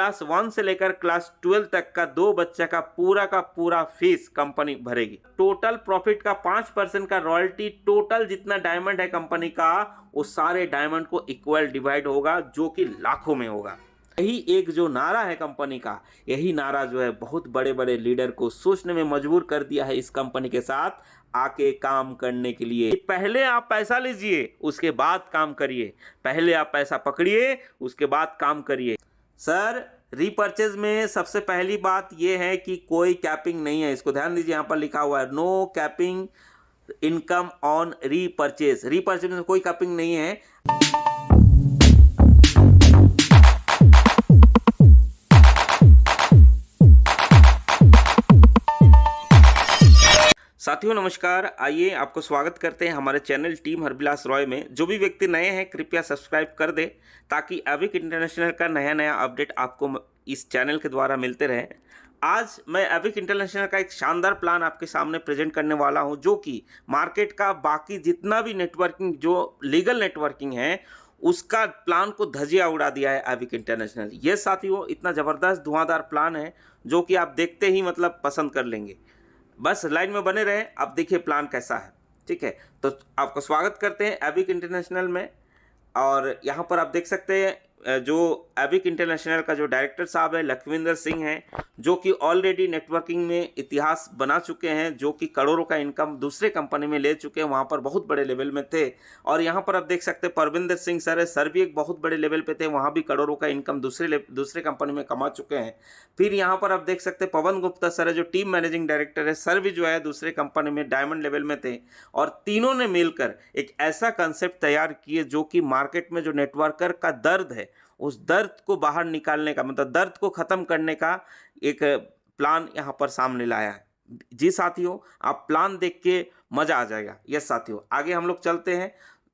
Class 1 से लेकर class 12 तक का 2 बच्चे का पूरा फीस कंपनी भरेगी। टोटल प्रॉफिट का 5% का रॉयल्टी, टोटल जितना डायमंड है कंपनी का वो सारे डायमंड को इक्वल डिवाइड होगा, जो कि लाखों में होगा। यही एक जो नारा है कंपनी का, यही नारा जो है बहुत बड़े बड़े लीडर को सोचने में मजबूर कर दिया है इस कंपनी के साथ आके काम करने के लिए। पहले आप पैसा लीजिए, उसके बाद काम करिए। पहले आप पैसा पकड़िए, उसके बाद काम करिए। सर, रीपर्चेज में सबसे पहली बात यह है कि कोई कैपिंग नहीं है। इसको ध्यान दीजिए, यहाँ पर लिखा हुआ है no capping income on repurchase. Repurchase में कोई कैपिंग नहीं है। साथियों नमस्कार, आइए आपको स्वागत करते हैं हमारे चैनल टीम हरबिलास रॉय में। जो भी व्यक्ति नए हैं कृपया सब्सक्राइब कर दे ताकि अविक इंटरनेशनल का नया अपडेट आपको इस चैनल के द्वारा मिलते रहे। आज मैं अविक इंटरनेशनल का एक शानदार प्लान आपके सामने प्रेजेंट करने वाला हूं, जो कि मार्केट का बाकी जितना भी नेटवर्किंग, जो लीगल नेटवर्किंग है, उसका प्लान को धजिया उड़ा दिया है अविक इंटरनेशनल। ये साथियों इतना ज़बरदस्त धुआंधार प्लान है जो कि आप देखते ही मतलब पसंद कर लेंगे। बस लाइन में बने रहें, आप देखिए प्लान कैसा है। ठीक है, तो आपको स्वागत करते हैं अविक इंटरनेशनल में। और यहाँ पर आप देख सकते हैं जो अविक इंटरनेशनल का जो डायरेक्टर साहब है लखविंदर सिंह हैं, जो कि ऑलरेडी नेटवर्किंग में इतिहास बना चुके हैं, जो कि करोड़ों का इनकम दूसरे कंपनी में ले चुके हैं, वहाँ पर बहुत बड़े लेवल में थे। और यहाँ पर आप देख सकते हैं परविंदर सिंह सर है, सर भी एक बहुत बड़े लेवल पे थे, वहाँ भी करोड़ों का इनकम दूसरे कंपनी में कमा चुके हैं। फिर यहाँ पर आप देख सकते हैं पवन गुप्ता सर है, जो टीम मैनेजिंग डायरेक्टर है, सर भी जो है दूसरे कंपनी में डायमंड लेवल में थे। और तीनों ने मिलकर एक ऐसा कंसेप्ट तैयार किए जो कि मार्केट में जो नेटवर्कर का दर्द है, उस दर्द को बाहर निकालने का, मतलब दर्द को ख़त्म करने का एक प्लान यहाँ पर सामने लाया है। जी साथियों, आप प्लान देख के मज़ा आ जाएगा। यस साथियों, आगे हम लोग चलते हैं।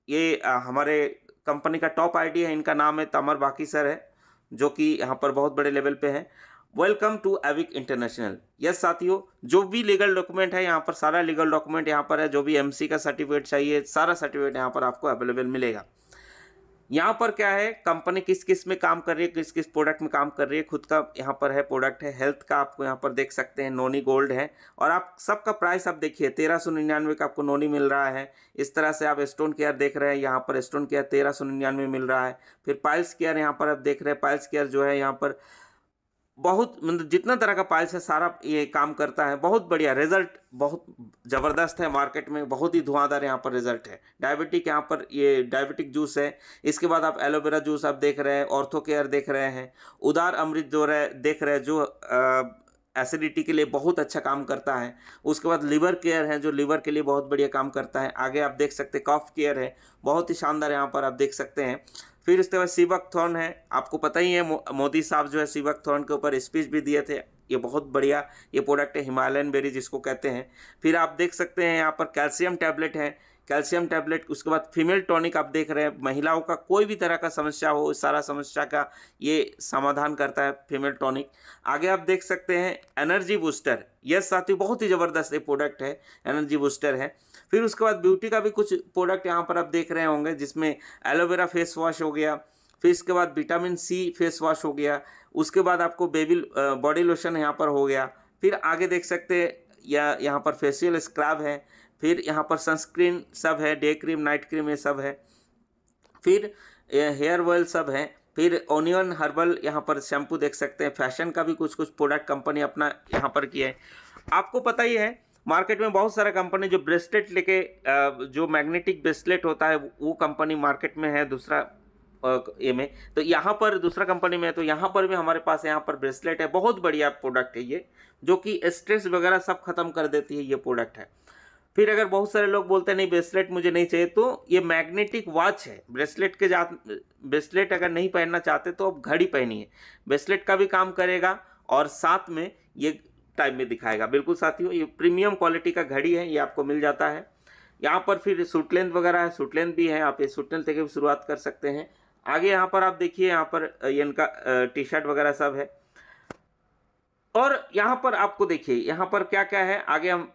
ये हमारे कंपनी का टॉप आईडी है, इनका नाम है तमर बाकी सर है, जो कि यहाँ पर बहुत बड़े लेवल पे हैं। Welcome to Avik International. Yes साथियों, जो भी लीगल डॉक्यूमेंट है यहाँ पर, सारा लीगल डॉक्यूमेंट यहाँ पर है। जो भी एमसी का सर्टिफिकेट चाहिए, सारा सर्टिफिकेट यहाँ पर आपको अवेलेबल मिलेगा। यहाँ पर क्या है, कंपनी किस किस में काम कर रही है, किस किस प्रोडक्ट में काम कर रही है, खुद का यहाँ पर है प्रोडक्ट है। हेल्थ का आपको यहाँ पर देख सकते हैं नोनी गोल्ड है। और आप सबका प्राइस आप देखिए 1399 का आपको नोनी मिल रहा है। इस तरह से आप स्टोन केयर देख रहे हैं, यहाँ पर स्टोन केयर 1399 मिल रहा है। फिर पाइल्स केयर यहाँ पर आप देख रहे हैं, पाइल्स केयर जो है यहाँ पर बहुत, मतलब जितना तरह का पाइल्स है सारा ये काम करता है। बहुत बढ़िया रिजल्ट, बहुत ज़बरदस्त है, मार्केट में बहुत ही धुआंधार यहाँ पर रिजल्ट है। डायबिटिक यहाँ पर ये डायबिटिक जूस है। इसके बाद आप एलोवेरा जूस आप देख रहे हैं, ऑर्थो केयर देख रहे हैं, उदार अमृत जो देख रहे हैं, जो एसिडिटी के लिए बहुत अच्छा काम करता है। उसके बाद लिवर केयर है, जो लिवर के लिए बहुत बढ़िया काम करता है। आगे आप देख सकते हैं कफ केयर है, बहुत ही शानदार यहाँ पर आप देख सकते हैं। फिर उसके बाद सीवकथॉर्न है, आपको पता ही है मोदी साहब जो है सीवकथॉर्न के ऊपर स्पीच भी दिए थे। ये बहुत बढ़िया ये प्रोडक्ट है, हिमालयन बेरी जिसको कहते हैं। फिर आप देख सकते हैं यहाँ पर कैल्शियम टैबलेट है, कैल्शियम टैबलेट। उसके बाद फीमेल टॉनिक आप देख रहे हैं, महिलाओं का कोई भी तरह का समस्या हो, इस सारा समस्या का ये समाधान करता है फीमेल टॉनिक। आगे आप देख सकते हैं एनर्जी बूस्टर। यस साथियों, बहुत ही ज़बरदस्त ये प्रोडक्ट है, एनर्जी बूस्टर है। फिर उसके बाद ब्यूटी का भी कुछ प्रोडक्ट यहाँ पर आप देख रहे होंगे, जिसमें एलोवेरा फेस वॉश हो गया। फिर इसके बाद विटामिन सी फेस वॉश हो गया। उसके बाद आपको बेबी बॉडी लोशन यहाँ पर हो गया। फिर आगे देख सकते हैं यहाँ पर फेशियल स्क्रब है। फिर यहाँ पर सनस्क्रीन सब है, डे क्रीम नाइट क्रीम ये सब है। फिर हेयर ऑयल सब है। फिर ओनियन हर्बल यहाँ पर शैम्पू देख सकते हैं। फैशन का भी कुछ प्रोडक्ट कंपनी अपना यहाँ पर किया है। आपको पता ही है मार्केट में बहुत सारा कंपनी जो ब्रेसलेट लेके, जो मैग्नेटिक ब्रेसलेट होता है वो कंपनी मार्केट में है दूसरा ये में। तो यहाँ पर दूसरा कंपनी में है, तो यहाँ पर भी हमारे पास यहाँ पर ब्रेसलेट है। बहुत बढ़िया प्रोडक्ट है ये, जो कि स्ट्रेस वगैरह सब खत्म कर देती है ये प्रोडक्ट है। फिर अगर बहुत सारे लोग बोलते हैं नहीं ब्रेसलेट मुझे नहीं चाहिए, तो ये मैग्नेटिक वॉच है। ब्रेसलेट अगर नहीं पहनना चाहते तो आप घड़ी पहनिए, ब्रेसलेट का भी काम करेगा और साथ में ये टाइम में दिखाएगा। बिल्कुल साथियों, ये प्रीमियम क्वालिटी का घड़ी है, ये आपको मिल जाता है। यहाँ पर फिर सूट लेंथ वगैरह है, सूट लेंथ भी है, आप ये सूट लेंथ থেকে भी शुरुआत कर सकते हैं। आगे यहाँ पर आप देखिए, यहाँ पर ये इनका टी शर्ट वगैरह सब है। और यहाँ पर आपको देखिए यहाँ पर क्या क्या है, आगे हम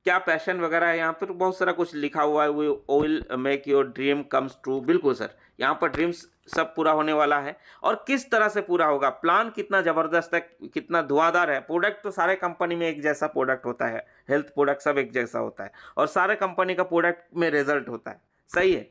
क्या पैशन वगैरह है, यहाँ पर बहुत सारा कुछ लिखा हुआ है। वो oil make your dream comes true. बिल्कुल सर, यहाँ पर ड्रीम्स सब पूरा होने वाला है और किस तरह से पूरा होगा, प्लान कितना ज़बरदस्त है, कितना धुआंधार है। प्रोडक्ट तो सारे कंपनी में एक जैसा प्रोडक्ट होता है, हेल्थ प्रोडक्ट सब एक जैसा होता है और सारे कंपनी का प्रोडक्ट में रिजल्ट होता है, सही है।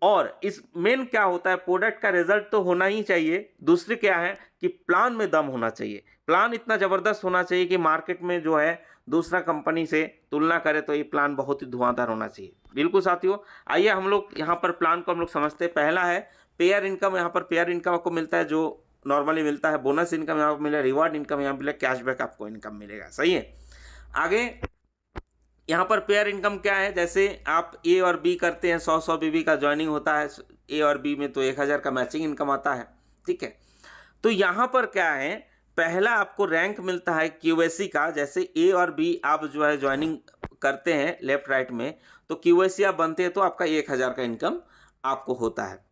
और इस मेन क्या होता है, प्रोडक्ट का रिजल्ट तो होना ही चाहिए, दूसरी क्या है कि प्लान में दम होना चाहिए। प्लान इतना ज़बरदस्त होना चाहिए कि मार्केट में जो है दूसरा कंपनी से तुलना करें तो ये प्लान बहुत ही धुआंधार होना चाहिए। बिल्कुल साथियों, आइए हम लोग यहाँ पर प्लान को हम लोग समझते हैं। पहला है पेयर इनकम। यहाँ पर पेयर इनकम आपको मिलता है जो नॉर्मली मिलता है, बोनस इनकम यहाँ पर मिलेगा, रिवार्ड इनकम यहाँ मिलेगा, कैशबैक आपको इनकम मिलेगा, सही है। आगे यहाँ पर पेयर इनकम क्या है, जैसे आप ए और बी करते हैं, 100 बीबी का ज्वाइनिंग होता है ए और बी में, तो 1000 का मैचिंग इनकम आता है, ठीक है। तो यहाँ पर क्या है, पहला आपको रैंक मिलता है क्यूएससी का। जैसे ए और बी आप जो है ज्वाइनिंग करते हैं लेफ्ट राइट में, तो क्यूएससी आप बनते हैं तो आपका 1000 का इनकम आपको होता है,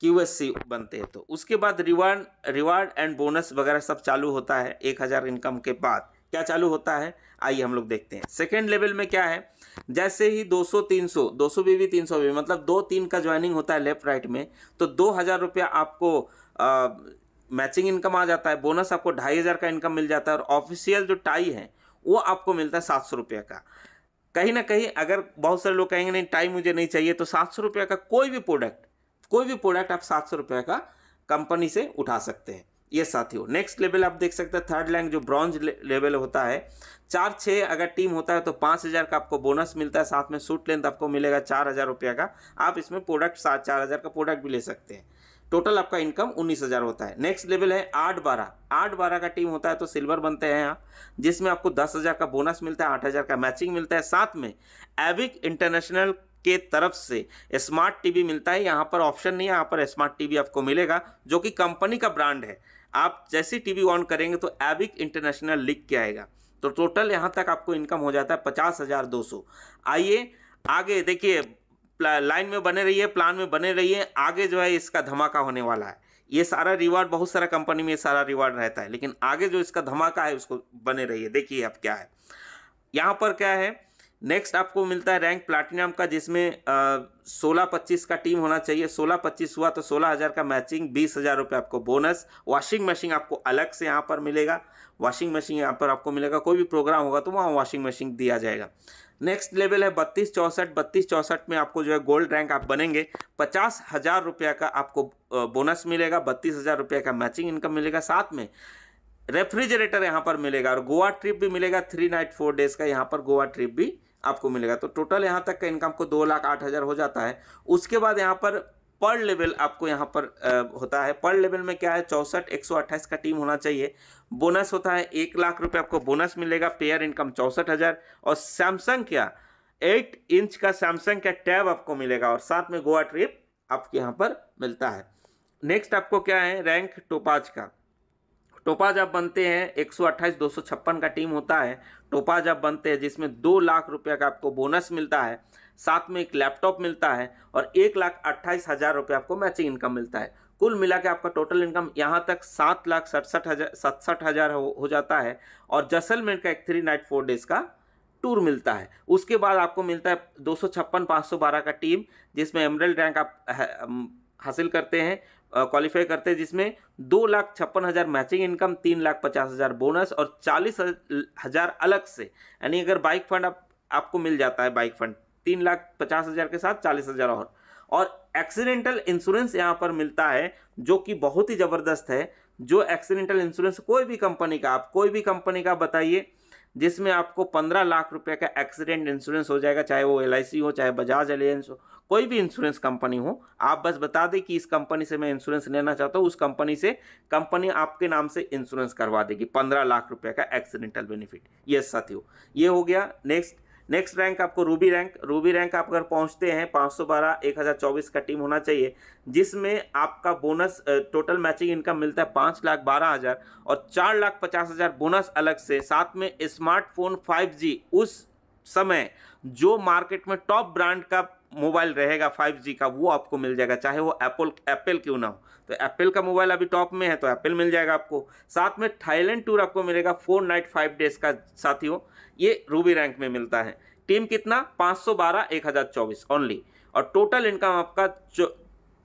क्यूएससी बनते हैं तो। उसके बाद रिवार्ड एंड बोनस वगैरह सब चालू होता है 1000 इनकम के बाद। क्या चालू होता है, आइए हम लोग देखते हैं। सेकेंड लेवल में क्या है, जैसे ही 200 300 200 बीबी 300 बीबी मतलब 2-3 का ज्वाइनिंग होता है लेफ्ट राइट में, तो 2000 रुपया आपको मैचिंग इनकम आ जाता है, बोनस आपको 2500 का इनकम मिल जाता है और ऑफिशियल जो टाई है वो आपको मिलता है 700 रुपये का। कहीं ना कहीं अगर बहुत सारे लोग कहेंगे नहीं टाई मुझे नहीं चाहिए, तो 700 रुपये का कोई भी प्रोडक्ट आप 700 रुपये का कंपनी से उठा सकते हैं, ये साथियों। नेक्स्ट लेवल आप देख सकते हैं थर्ड रैंक जो ब्रॉन्ज लेवल होता है, 4-6 अगर टीम होता है तो 5000 का आपको बोनस मिलता है, साथ में सूट लेंथ आपको मिलेगा 4000 रुपये का। आप इसमें प्रोडक्ट 4000 का प्रोडक्ट भी ले सकते हैं, टोटल आपका इनकम 19000 होता है। नेक्स्ट लेवल है 8-12 का टीम होता है तो सिल्वर बनते हैं आप, जिसमें आपको 10,000 का बोनस मिलता है, 8,000 का मैचिंग मिलता है, साथ में एविक इंटरनेशनल के तरफ से स्मार्ट टीवी मिलता है। यहाँ पर ऑप्शन नहीं है, यहाँ पर स्मार्ट टीवी आपको मिलेगा जो कि कंपनी का ब्रांड है। आप जैसे टीवी ऑन करेंगे तो एविक इंटरनेशनल लिख के आएगा, तो टोटल यहाँ तक आपको इनकम हो जाता है 50,200। आइए आगे देखिए, लाइन में बने रहिए, प्लान में बने रहिए, आगे जो है इसका धमाका होने वाला है। ये सारा रिवार्ड बहुत सारा कंपनी में ये सारा रिवार्ड रहता है, लेकिन आगे जो इसका धमाका है उसको बने रहिए। देखिए अब क्या है, यहाँ पर क्या है, नेक्स्ट आपको मिलता है रैंक प्लैटिनम का, जिसमें 16-25 का टीम होना चाहिए। 16-25 हुआ तो 16,000 का मैचिंग, 20,000 रुपये आपको बोनस। वॉशिंग मशीन आपको अलग से यहाँ पर मिलेगा, वॉशिंग मशीन यहाँ पर आपको मिलेगा, कोई भी प्रोग्राम होगा तो वहाँ वॉशिंग मशीन दिया जाएगा। नेक्स्ट लेवल है 32-64 में आपको जो है गोल्ड रैंक आप बनेंगे, 50,000 रुपये का आपको बोनस मिलेगा, 32,000 रुपये का मैचिंग इनकम मिलेगा, साथ में रेफ्रिजरेटर यहाँ पर मिलेगा और गोवा ट्रिप भी मिलेगा, 3 नाइट 4 डेज का यहाँ पर गोवा ट्रिप भी आपको मिलेगा। तो टोटल यहाँ तक का इनकम को 2,08,000 हो जाता है। उसके बाद यहाँ पर पर लेवल आपको यहाँ पर होता है। पर लेवल में क्या है, 64-128 का टीम होना चाहिए। बोनस होता है 1 लाख रुपये आपको बोनस मिलेगा, पेयर इनकम 64,000 और सैमसंग क्या 8 इंच का सैमसंग का टैब आपको मिलेगा और साथ में गोवा ट्रिप आपके यहाँ पर मिलता है। नेक्स्ट आपको क्या है, रैंक टोपाज का। टोपाज आप बनते हैं 128-256 का टीम होता है, टोपाज आप बनते हैं जिसमें 2 लाख रुपये का आपको बोनस मिलता है, साथ में एक लैपटॉप मिलता है और 1,28,000 रुपये आपको मैचिंग इनकम मिलता है। कुल मिला के आपका टोटल इनकम यहाँ तक 7,67,000 हो जाता है और जैसलमेर का एक 3 नाइट 4 डेज का टूर मिलता है। उसके बाद आपको मिलता है 256-512 का टीम, जिसमें एमरल्ड रैंक आप हासिल करते हैं, क्वालिफाई करते हैं, जिसमें 2,56,000 मैचिंग इनकम, 3,50,000 बोनस और 40,000 अलग से, यानी अगर बाइक फंड आपको मिल जाता है, बाइक फंड 3,50,000 के साथ 40,000 और एक्सीडेंटल इंश्योरेंस यहाँ पर मिलता है जो कि बहुत ही ज़बरदस्त है। जो एक्सीडेंटल इंश्योरेंस कोई भी कंपनी का, आप कोई भी कंपनी का बताइए जिसमें आपको 15 लाख रुपए का एक्सीडेंट इंश्योरेंस हो जाएगा, चाहे वो LIC हो, चाहे बजाज एलियंस हो, कोई भी इंश्योरेंस कंपनी हो। आप बस बता दें कि इस कंपनी से मैं इंश्योरेंस लेना चाहता हूँ, उस कंपनी से कंपनी आपके नाम से इंश्योरेंस करवा देगी, 15 लाख रुपए का एक्सीडेंटल बेनिफिट। ये साथियों ये हो गया। नेक्स्ट रैंक आपको रूबी रैंक आप अगर पहुंचते हैं 512-1024 का टीम होना चाहिए, जिसमें आपका बोनस टोटल मैचिंग इनकम मिलता है 5,12,000 और 4,50,000 बोनस अलग से, साथ में स्मार्टफोन 5G उस समय जो मार्केट में टॉप ब्रांड का मोबाइल रहेगा 5G का, वो आपको मिल जाएगा, चाहे वो एप्पल क्यों ना हो। तो एप्पल का मोबाइल अभी टॉप में है तो एप्पल मिल जाएगा आपको। साथ में थाईलैंड टूर आपको मिलेगा 4 नाइट 5 डेज का साथियों, ये रूबी रैंक में मिलता है। टीम कितना, 512-1024 ओनली और टोटल इनकम आपका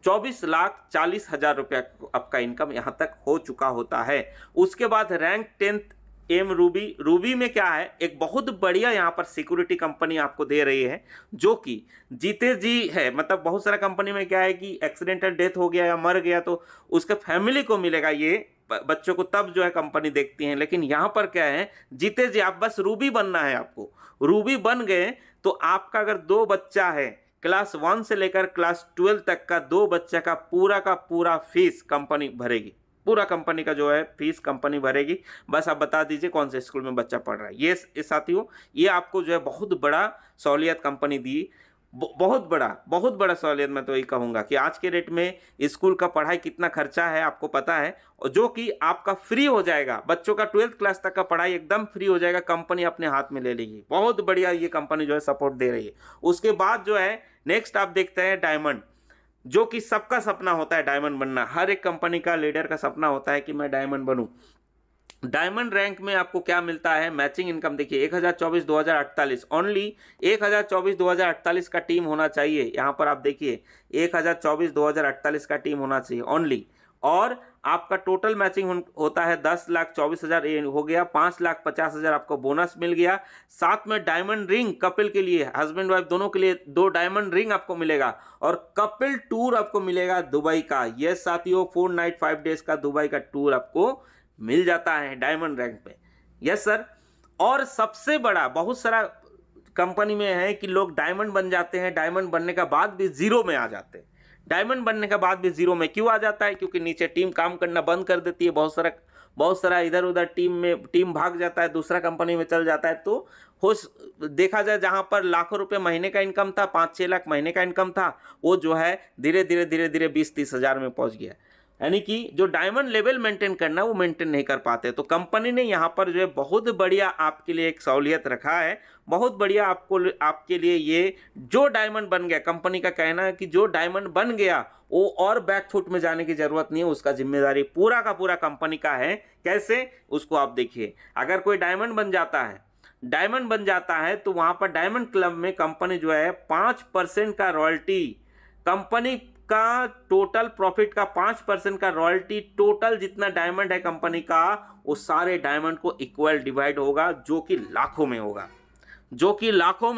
24,40,000 रुपया आपका इनकम यहाँ तक हो चुका होता है। उसके बाद रैंक 10th एम रूबी में क्या है, एक बहुत बढ़िया यहाँ पर सिक्योरिटी कंपनी आपको दे रही है, जो कि जीते जी है। मतलब बहुत सारा कंपनी में क्या है कि एक्सीडेंटल डेथ हो गया या मर गया तो उसके फैमिली को मिलेगा, ये बच्चों को तब जो है कंपनी देखती है। लेकिन यहाँ पर क्या है, जीते जी आप बस रूबी बनना है। आपको रूबी बन गए तो आपका अगर 2 बच्चा है, क्लास 1 से लेकर क्लास 12 तक का 2 बच्चा का पूरा फीस कंपनी भरेगी। पूरा कंपनी का जो है फीस कंपनी भरेगी। बस आप बता दीजिए कौन से स्कूल में बच्चा पढ़ रहा है। ये साथियों, ये आपको जो है बहुत बड़ा सहूलियत कंपनी दी, बहुत बड़ा सहूलियत। मैं तो यही कहूँगा कि आज के रेट में स्कूल का पढ़ाई कितना खर्चा है आपको पता है, और जो कि आपका फ्री हो जाएगा। बच्चों का 12th क्लास तक का पढ़ाई एकदम फ्री हो जाएगा, कंपनी अपने हाथ में ले लेगी। बहुत बढ़िया ये कंपनी जो है सपोर्ट दे रही है। उसके बाद जो है नेक्स्ट आप देखते हैं डायमंड, जो कि सबका सपना होता है डायमंड बनना। हर एक कंपनी का लीडर का सपना होता है कि मैं डायमंड बनूं। डायमंड रैंक में आपको क्या मिलता है, मैचिंग इनकम देखिए 1024-2048 ओनली 1024-2048 का टीम होना चाहिए। यहाँ पर आप देखिए 1024-2048 का टीम होना चाहिए ओनली। और आपका टोटल मैचिंग होता है 10,24,000, ये हो गया। 5,50,000 आपको बोनस मिल गया। साथ में डायमंड रिंग कपिल के लिए, हस्बैंड वाइफ दोनों के लिए 2 डायमंड रिंग आपको मिलेगा। और कपिल टूर आपको मिलेगा दुबई का। यस साथियों, 4 नाइट 5 डेज का दुबई का टूर आपको मिल जाता है डायमंड रैंक पे। Yes sir. और सबसे बड़ा, बहुत सारा कंपनी में है कि लोग डायमंड बन जाते हैं, डायमंड बनने का बाद भी जीरो में आ जाते हैं। डायमंड बनने के बाद भी जीरो में क्यों आ जाता है? क्योंकि नीचे टीम काम करना बंद कर देती है। बहुत सारा इधर उधर टीम भाग जाता है, दूसरा कंपनी में चल जाता है। तो देखा जाए जहां पर लाखों रुपए महीने का इनकम था, 5-6 लाख महीने का इनकम था, वो जो है धीरे धीरे 20-30 हज़ार में पहुंच गया। यानी कि जो डायमंड लेवल मेंटेन करना वो मेंटेन नहीं कर पाते। तो कंपनी ने यहाँ पर जो है बहुत बढ़िया आपके लिए एक सहूलियत रखा है, बहुत बढ़िया आपके लिए। ये जो डायमंड बन गया, कंपनी का कहना है कि जो डायमंड बन गया वो और बैकफुट में जाने की जरूरत नहीं है, उसका जिम्मेदारी पूरा का पूरा कंपनी का है। कैसे, उसको आप देखिए। अगर कोई डायमंड बन जाता है तो वहाँ पर डायमंड क्लब में कंपनी जो है 5% का रॉयल्टी, कंपनी का टोटल प्रॉफिट का 5% का रॉयल्टी, टोटल जितना डायमंड है कंपनी का वो सारे डायमंड को इक्वल डिवाइड होगा, जो कि लाखों में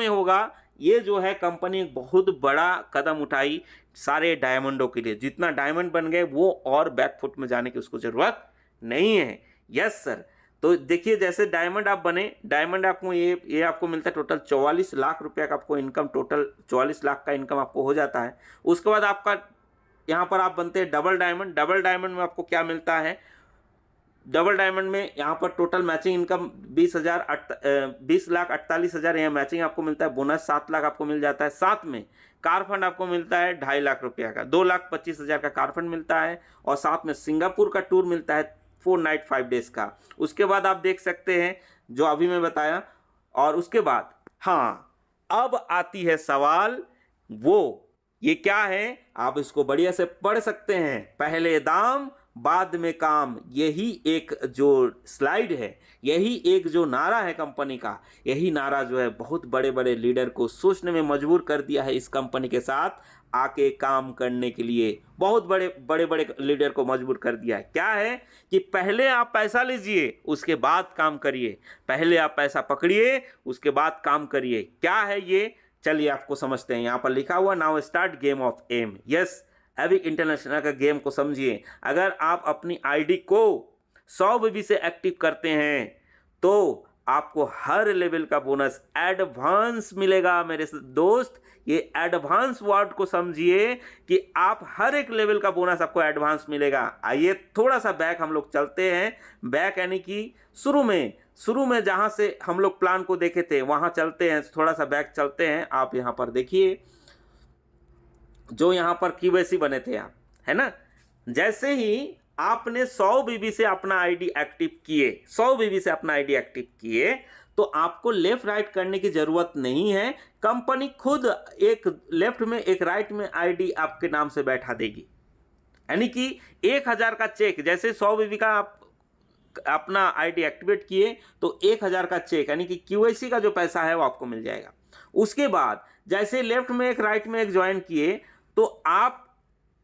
होगा। ये जो है कंपनी एक बहुत बड़ा कदम उठाई सारे डायमंडों के लिए। जितना डायमंड बन गए वो और बैकफुट में जाने की उसको जरूरत नहीं है। Yes sir. तो देखिए जैसे डायमंड आप बने, डायमंड आपको ये आपको मिलता है टोटल 44 लाख रुपया का आपको इनकम, टोटल 44 लाख का इनकम आपको हो जाता है। उसके बाद आपका यहाँ पर आप बनते हैं डबल डायमंड। डबल डायमंड में आपको क्या मिलता है, डबल डायमंड में यहाँ पर टोटल मैचिंग इनकम 20,48,000 यहाँ मैचिंग आपको मिलता है। बोनस 7 लाख आपको मिल जाता है। साथ में कार फंड आपको मिलता है 2.5 लाख रुपया का, 2,25,000 का कार फंड मिलता है। और साथ में सिंगापुर का टूर मिलता है 4 नाइट 5 डेज का। उसके बाद आप देख सकते हैं जो अभी मैं बताया। और उसके बाद हाँ, अब आती है सवाल, वो ये क्या है, आप इसको बढ़िया से पढ़ सकते हैं। पहले दाम बाद में काम, यही एक जो स्लाइड है, यही एक जो नारा है कंपनी का, यही नारा जो है बहुत बड़े बड़े लीडर को सोचने में मजबूर कर दिया है इस कंपनी के साथ आके काम करने के लिए। बहुत बड़े लीडर को मजबूर कर दिया है। क्या है कि पहले आप पैसा लीजिए उसके बाद काम करिए, पहले आप पैसा पकड़िए उसके बाद काम करिए। क्या है ये, चलिए आपको समझते हैं। यहाँ पर लिखा हुआ now start game of M. Yes, Avik International का गेम को समझिए। अगर आप अपनी आईडी को 100 बीबी से एक्टिव करते हैं तो आपको हर लेवल का बोनस एडवांस मिलेगा। मेरे दोस्त, ये एडवांस वर्ड को समझिए कि आप हर एक लेवल का बोनस आपको एडवांस मिलेगा। आइए थोड़ा सा बैक हम लोग चलते हैं। बैक यानी कि शुरू में जहां से हम लोग प्लान को देखे थे वहां चलते हैं। थोड़ा सा बैक चलते हैं। आप यहां पर देखिए जो यहां पर KYC बने थे आप, है ना। जैसे ही आपने 100 बीबी से अपना आईडी एक्टिव किए, 100 बीबी से अपना आईडी एक्टिव किए, तो आपको लेफ्ट राइट करने की जरूरत नहीं है। कंपनी खुद एक लेफ्ट में एक राइट में आईडी आपके नाम से बैठा देगी। यानी कि 1,000 का चेक, जैसे 100 बीबी का आप अपना आईडी एक्टिवेट किए तो 1,000 का चेक यानी कि KYC का जो पैसा है वो आपको मिल जाएगा। उसके बाद जैसे लेफ्ट में एक राइट में एक ज्वाइन किए तो आप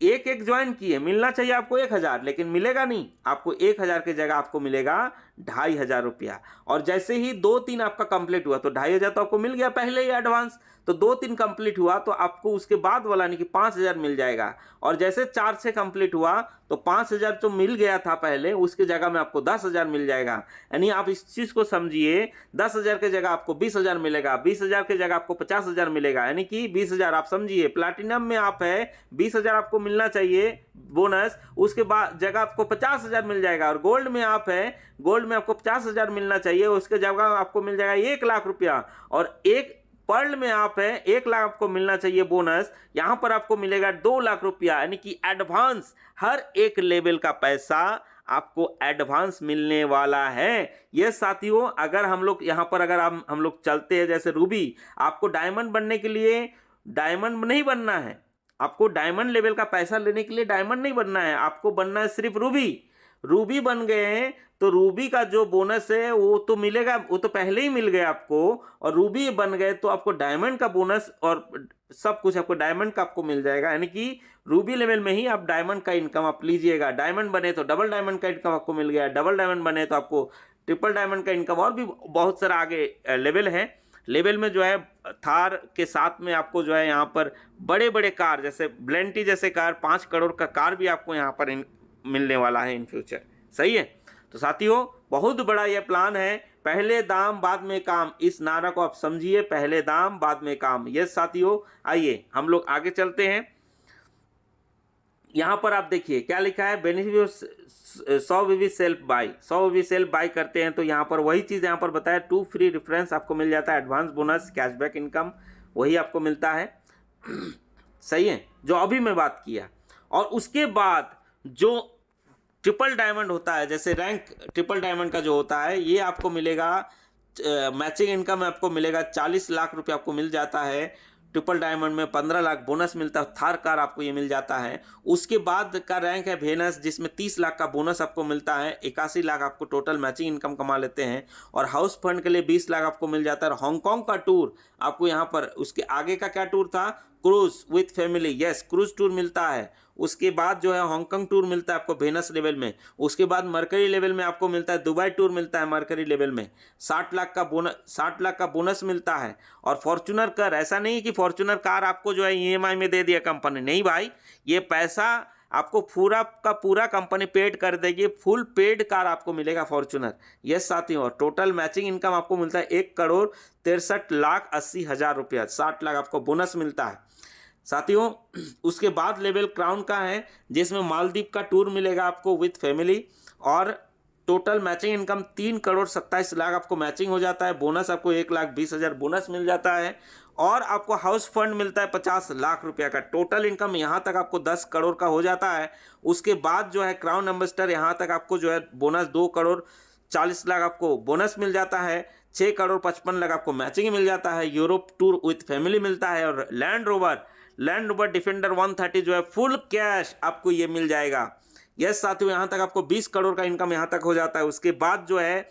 एक एक ज्वाइन किए, मिलना चाहिए आपको 1,000, लेकिन मिलेगा नहीं आपको। 1,000 की जगह आपको मिलेगा 2,500 रुपया। और जैसे ही 2-3 आपका कंप्लीट हुआ तो 2,500 तो आपको मिल गया पहले ही एडवांस। तो 2-3 कंप्लीट हुआ तो आपको उसके बाद वाला नहीं कि 5,000 मिल जाएगा। और जैसे 4 से कंप्लीट हुआ तो 5,000 तो मिल गया था पहले, उसकी जगह में आपको 10,000 मिल जाएगा। यानी आप इस चीज़ को समझिए, 10,000 की जगह आपको 20,000 मिलेगा, 20,000 की जगह आपको 50,000 मिलेगा। यानी कि 20,000 आप समझिए, प्लैटिनम में आप है 20,000 आपको मिलना चाहिए बोनस, उसके बाद जगह आपको 50,000 मिल जाएगा। और गोल्ड में आप है, गोल्ड में आपको 50,000 मिलना चाहिए, उसके जगह आपको मिल जाएगा 1,00,000 रुपया। और एक पर्ल में आप है 1,00,000 आपको मिलना चाहिए बोनस, यहां पर आपको मिलेगा 2,00,000 रुपया। यानी कि एडवांस, हर एक लेवल का पैसा आपको एडवांस मिलने वाला है। ये साथियों, अगर हम लोग यहां पर अगर हम लोग चलते हैं जैसे रूबी, आपको डायमंड बनने के लिए डायमंड नहीं बनना है, आपको डायमंड लेवल का पैसा लेने के लिए डायमंड नहीं बनना है, आपको बनना है सिर्फ रूबी। रूबी बन गए हैं तो रूबी का जो बोनस है वो तो मिलेगा, वो तो पहले ही मिल गया आपको। और रूबी बन गए तो आपको डायमंड का बोनस और सब कुछ आपको डायमंड का आपको मिल जाएगा। यानी कि रूबी लेवल में ही आप डायमंड का इनकम आप लीजिएगा। डायमंड बने तो डबल डायमंड का इनकम आपको मिल गया, डबल डायमंड बने तो आपको ट्रिपल डायमंड का इनकम, और भी बहुत सारा आगे लेवल है। लेवल में जो है थार के साथ में आपको जो है यहाँ पर बड़े बड़े कार जैसे ब्लेंटी जैसे कार, 5 करोड़ का कार भी आपको यहाँ पर मिलने वाला है इन फ्यूचर। सही है। तो साथियों, बहुत बड़ा ये प्लान है, पहले दाम बाद में काम, इस नारा को आप समझिए, पहले दाम बाद में काम। ये साथियों, आइए हम लोग आगे चलते हैं। यहां पर आप देखिए क्या लिखा है, benefit 100 VV self buy, 100 VV self buy करते हैं तो यहाँ पर वही चीज़ यहाँ पर बताया, 2 फ्री रेफरेंस आपको मिल जाता है, एडवांस बोनस, कैशबैक इनकम वही आपको मिलता है। सही है, जो अभी मैं बात किया। और उसके बाद जो ट्रिपल डायमंड होता है, जैसे रैंक ट्रिपल डायमंड का जो होता है, ये आपको मिलेगा मैचिंग इनकम आपको मिलेगा 40 लाख रुपये आपको मिल जाता है। ट्रिपल डायमंड में 15 लाख बोनस मिलता है, थार कार आपको ये मिल जाता है। उसके बाद का रैंक है वेनस, जिसमें 30 लाख का बोनस आपको मिलता है, 81 लाख आपको टोटल मैचिंग इनकम कमा लेते हैं। और हाउस फंड के लिए 20 लाख आपको मिल जाता है। और हांगकांग का टूर आपको यहाँ पर, उसके आगे का क्या टूर था, cruise with family, yes cruise tour मिलता है। उसके बाद जो है हांगकांग टूर मिलता है आपको वेनस लेवल में। उसके बाद मरकरी लेवल में आपको मिलता है दुबई टूर मिलता है मरकरी लेवल में, 60 लाख का बोनस मिलता है। और फॉर्च्यूनर कार, ऐसा नहीं कि फॉर्च्यूनर कार आपको जो है ईएमआई में दे दिया कंपनी, नहीं भाई, ये पैसा आपको पूरा का पूरा कंपनी पेड कर देगी, फुल पेड कार आपको मिलेगा फॉर्च्यूनर। यस साथियों, और टोटल मैचिंग इनकम आपको मिलता है 1,63,80,000 रुपया, 60 लाख आपको बोनस मिलता है साथियों। उसके बाद लेवल क्राउन का है, जिसमें मालदीव का टूर मिलेगा आपको विथ फैमिली। और टोटल मैचिंग इनकम 3,27,00,000 आपको मैचिंग हो जाता है। बोनस आपको 1,20,000 बोनस मिल जाता है। और आपको हाउस फंड मिलता है 50 लाख रुपया का। टोटल इनकम यहाँ तक आपको 10 करोड़ का हो जाता है। उसके बाद जो है क्राउन एम्बेसडर, यहाँ तक आपको जो है बोनस 2,40,00,000 आपको बोनस मिल जाता है। 6,55,00,000 आपको मैचिंग मिल जाता है। यूरोप टूर विथ फैमिली मिलता है। और लैंड रोवर डिफेंडर 130 जो है फुल कैश आपको ये मिल जाएगा। यस साथियों, यहाँ तक आपको 20 करोड़ का इनकम यहाँ तक हो जाता है। उसके बाद जो है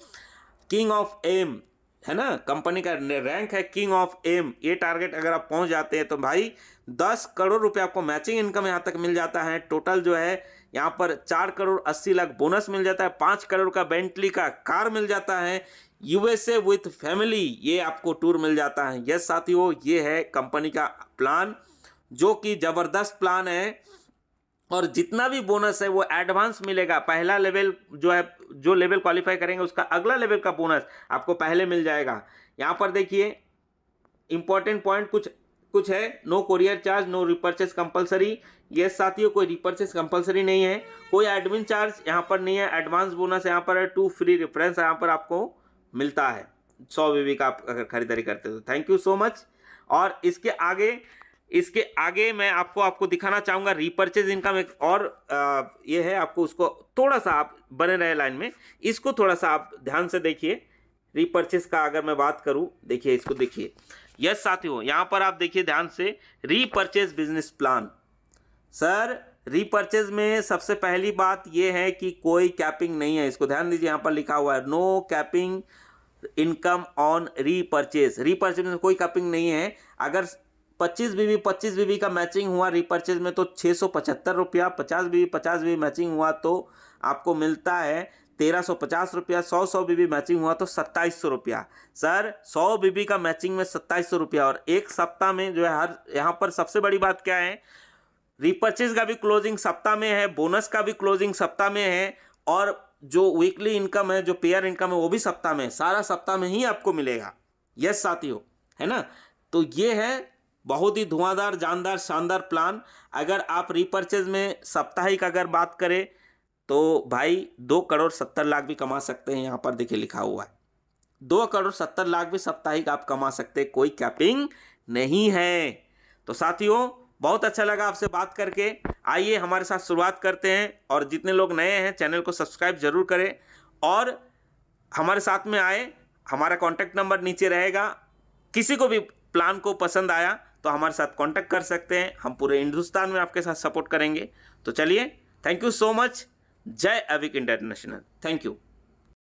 किंग ऑफ एम है ना, कंपनी का रैंक है किंग ऑफ एम, ये टारगेट अगर आप पहुँच जाते हैं तो भाई 10 करोड़ रुपये आपको मैचिंग इनकम यहाँ तक मिल जाता है। टोटल जो है यहाँ पर 4,80,00,000 बोनस मिल जाता है। 5 करोड़ का बेंटली का कार मिल जाता है। यूएसए विथ फैमिली ये आपको टूर मिल जाता है। यस साथियों, ये है कंपनी का प्लान, जो कि ज़बरदस्त प्लान है। और जितना भी बोनस है वो एडवांस मिलेगा। पहला लेवल जो है, जो लेवल क्वालिफाई करेंगे उसका अगला लेवल का बोनस आपको पहले मिल जाएगा। यहाँ पर देखिए इंपॉर्टेंट पॉइंट कुछ है, no courier charge, no repurchase compulsory. ये साथियों, कोई रिपर्चेस कंपलसरी नहीं है, कोई एडमिन चार्ज यहाँ पर नहीं है। एडवांस बोनस यहाँ पर है, 2 फ्री रेफरेंस यहाँ पर आपको मिलता है 100 वीवी का आप अगर खरीदारी करते हो तो। Thank you so much. और इसके आगे मैं आपको दिखाना चाहूँगा रिपर्चेज इनकम एक और ये है, आपको उसको थोड़ा सा आप बने रहे लाइन में, इसको थोड़ा सा आप ध्यान से देखिए। रिपर्चेज का अगर मैं बात करूँ, देखिए इसको देखिए। यस साथियों, यहाँ पर आप देखिए ध्यान से, repurchase business plan. Sir repurchase में सबसे पहली बात ये है कि कोई कैपिंग नहीं है, इसको ध्यान दीजिए। यहाँ पर लिखा हुआ है no capping income on repurchase. Repurchase में कोई कैपिंग नहीं है। अगर 25 बीबी का मैचिंग हुआ रिपर्चेज में तो 675 रुपया, 50 बीबी मैचिंग हुआ तो आपको मिलता है 1350 रुपया, 100 बीबी मैचिंग हुआ तो 2700 रुपया। सर 100 बीबी का मैचिंग में 2700 रुपया, और एक सप्ताह में जो है हर, यहाँ पर सबसे बड़ी बात क्या है, रिपर्चेज का भी क्लोजिंग सप्ताह में है, बोनस का भी क्लोजिंग सप्ताह में है, और जो वीकली इनकम है, जो पेयर इनकम है, वो भी सप्ताह में है। सारा सप्ताह में ही आपको मिलेगा। यस साथियों, है ना। तो ये है बहुत ही धुआंधार, जानदार, शानदार प्लान। अगर आप रिपर्चेज में साप्ताहिक अगर बात करें तो भाई 2 करोड़ 70 लाख भी कमा सकते हैं। यहाँ पर देखिए लिखा हुआ है 2 करोड़ 70 लाख भी साप्ताहिक आप कमा सकते हैं, कोई कैपिंग नहीं है। तो साथियों बहुत अच्छा लगा आपसे बात करके। आइए हमारे साथ शुरुआत करते हैं, और जितने लोग नए हैं चैनल को सब्सक्राइब जरूर करें और हमारे साथ में आए। हमारा कॉन्टैक्ट नंबर नीचे रहेगा। किसी को भी प्लान को पसंद आया तो हमारे साथ कांटेक्ट कर सकते हैं। हम पूरे हिंदुस्तान में आपके साथ सपोर्ट करेंगे। तो चलिए, थैंक यू सो मच। जय अविक इंटरनेशनल। Thank you.